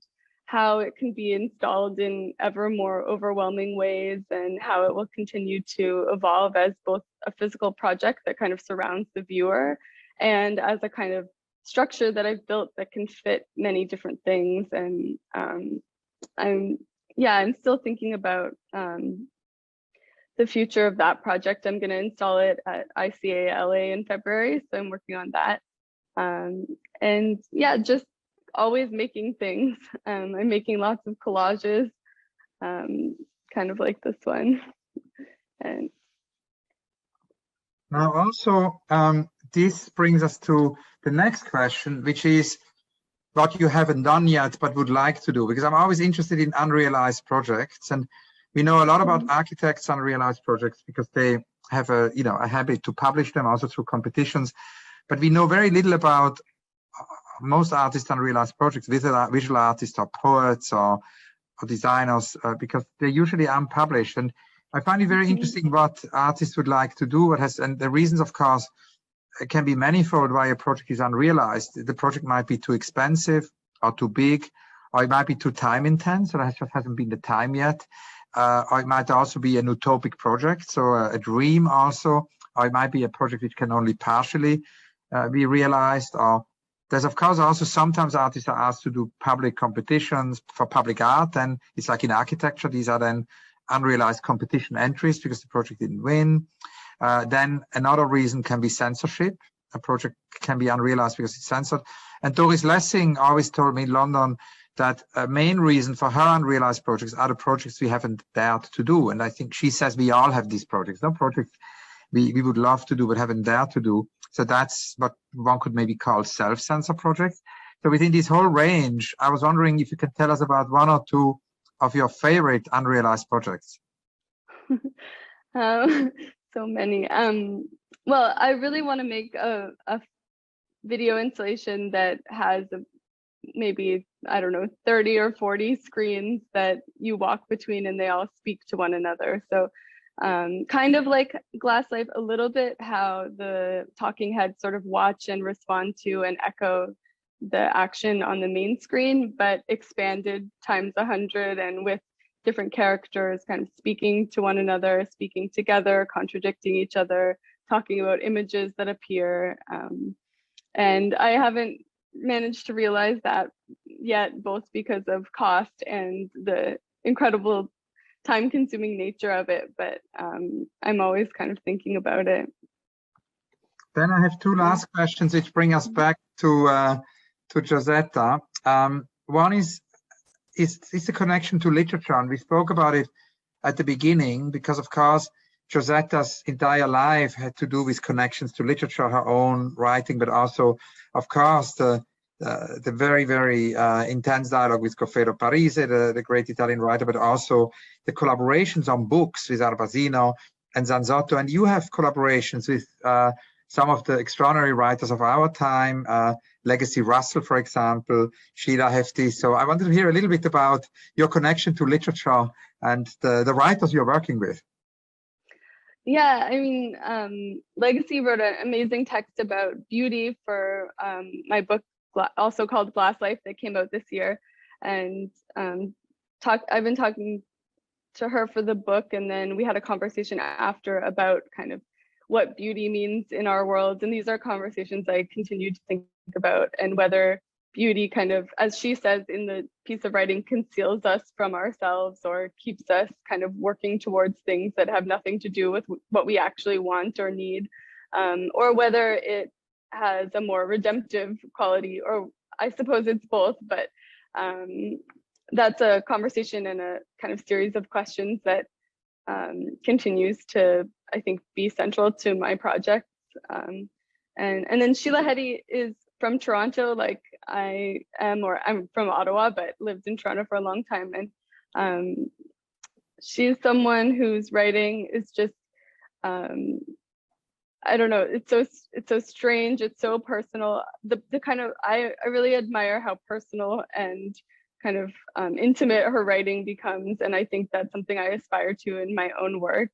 how it can be installed in ever more overwhelming ways, and how it will continue to evolve as both a physical project that kind of surrounds the viewer, and as a kind of structure that I've built that can fit many different things. And I'm still thinking about the future of that project. I'm going to install it at ICA LA in February, so I'm working on that. And yeah, just always making things. I'm making lots of collages, kind of like this one. And now also, this brings us to the next question, which is what you haven't done yet but would like to do, because I'm always interested in unrealized projects, and we know a lot about architects' unrealized projects because they have a habit to publish them also through competitions. But we know very little about most artists' unrealized projects, visual artists or poets or designers, because they're usually unpublished. And I find it very interesting what artists would like to do. And the reasons, of course, can be manifold why a project is unrealized. The project might be too expensive or too big, or it might be too time intense, so that just hasn't been the time yet. Or it might also be an utopic project, so a dream also, or it might be a project which can only partially be realized. Or there's of course also sometimes artists are asked to do public competitions for public art, and it's like in architecture, these are then unrealized competition entries because the project didn't win. Then another reason can be censorship. A project can be unrealized because it's censored. And Doris Lessing always told me in London that a main reason for her unrealized projects are the projects we haven't dared to do. And I think she says we all have these projects. No projects we would love to do but haven't dared to do. So that's what one could maybe call self-censor projects. So within this whole range, I was wondering if you could tell us about one or two of your favorite unrealized projects. So many. Well, I really want to make a video installation that has maybe, I don't know, 30 or 40 screens that you walk between and they all speak to one another. So kind of like Glass Life a little bit, how the talking heads sort of watch and respond to and echo the action on the main screen, but expanded times 100 and with different characters kind of speaking to one another, speaking together, contradicting each other, talking about images that appear. And I haven't managed to realize that yet, both because of cost and the incredible time-consuming nature of it, but I'm always kind of thinking about it. Then I have two last questions which bring us back to Giosetta. One is the connection to literature, and we spoke about it at the beginning because, of course, Giosetta's entire life had to do with connections to literature, her own writing, but also, of course, the very, very intense dialogue with Goffredo Parisi, the great Italian writer, but also the collaborations on books with Arbasino and Zanzotto. And you have collaborations with some of the extraordinary writers of our time, Legacy Russell, for example, Sheila Hefti. So I wanted to hear a little bit about your connection to literature and the writers you're working with. Yeah, I mean, Legacy wrote an amazing text about beauty for my book, also called Glass Life, that came out this year. And I've been talking to her for the book, and then we had a conversation after about kind of what beauty means in our world. And these are conversations I continue to think about, and whether beauty kind of, as she says in the piece of writing, conceals us from ourselves or keeps us kind of working towards things that have nothing to do with what we actually want or need, or whether it has a more redemptive quality, or I suppose it's both, but that's a conversation and a kind of series of questions that continues to, I think, be central to my projects. And then Sheila Heti is from Toronto, like I am, or I'm from Ottawa, but lived in Toronto for a long time. And she's someone whose writing is just, I don't know, it's so strange, it's so personal. The kind of, I really admire how personal and kind of intimate her writing becomes, and I think that's something I aspire to in my own work.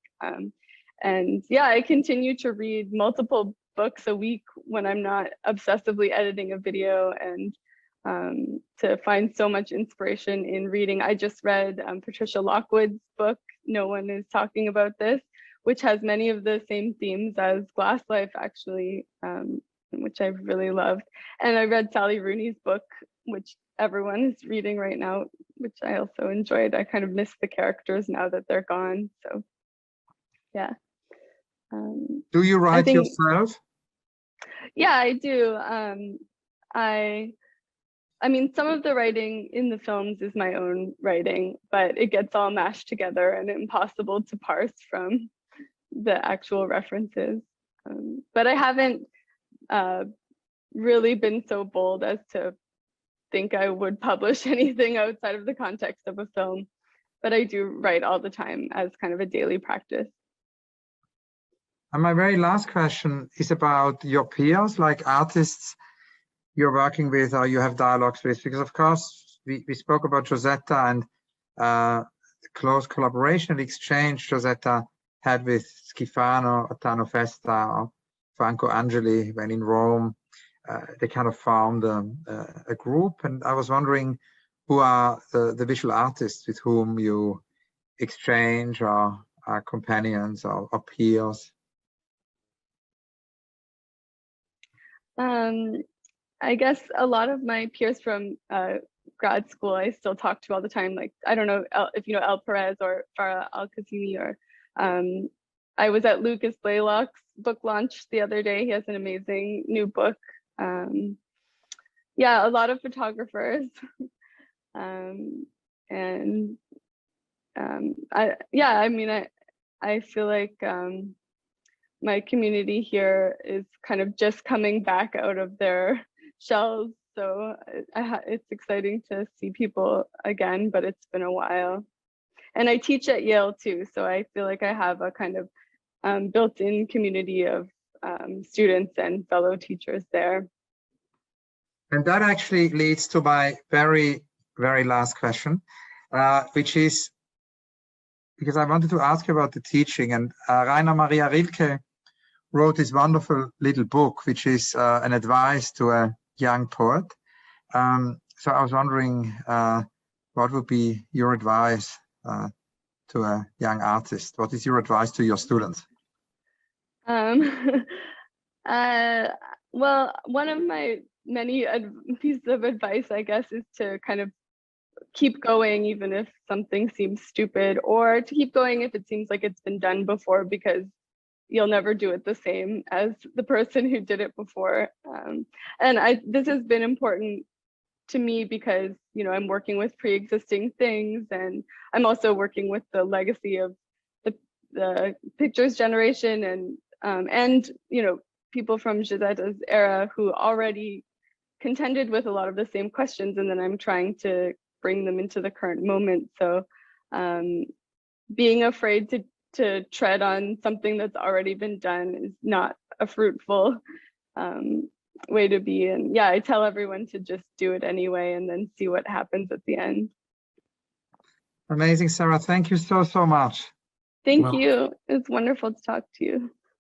And yeah, I continue to read multiple books a week when I'm not obsessively editing a video, and to find so much inspiration in reading. I just read Patricia Lockwood's book, No One Is Talking About This, which has many of the same themes as Glass Life, actually, which I've really loved. And I read Sally Rooney's book, which everyone is reading right now, which I also enjoyed. I kind of miss the characters now that they're gone. So yeah. Do you write yourself? Yeah, I do. I mean, some of the writing in the films is my own writing, but it gets all mashed together and impossible to parse from the actual references. But I haven't really been so bold as to think I would publish anything outside of the context of a film, but I do write all the time as kind of a daily practice. And my very last question is about your peers, like artists you're working with or you have dialogues with, because of course we spoke about Giosetta and the close collaboration and exchange Giosetta had with Schifano, Ottano Festa, or Franco Angeli when in Rome. They kind of formed a group, and I was wondering who are the visual artists with whom you exchange or are companions or peers? I guess a lot of my peers from grad school I still talk to all the time. Like, I don't know if you know El Perez or Farah Al-Kazimi, or I was at Lucas Blaylock's book launch the other day. He has an amazing new book. Yeah, a lot of photographers. I mean, I feel like my community here is kind of just coming back out of their shells. So it's exciting to see people again, but it's been a while. And I teach at Yale too, so I feel like I have a kind of built-in community of students and fellow teachers there. And that actually leads to my very, very last question, which is, because I wanted to ask you about the teaching. And Rainer Maria Rilke wrote this wonderful little book, which is an advice to a young poet. So I was wondering, what would be your advice to a young artist? What is your advice to your students? Well, one of my many pieces of advice, I guess, is to kind of keep going even if something seems stupid, or to keep going if it seems like it's been done before, because you'll never do it the same as the person who did it before. And this has been important to me because, you know, I'm working with pre-existing things, and I'm also working with the legacy of the pictures generation, and you know, people from Giosetta's era who already contended with a lot of the same questions, and then I'm trying to bring them into the current moment. So being afraid to tread on something that's already been done is not a fruitful way to be. And yeah, I tell everyone to just do it anyway and then see what happens at the end. Amazing, Sarah. Thank you so much. Thank you. It's wonderful to talk to you.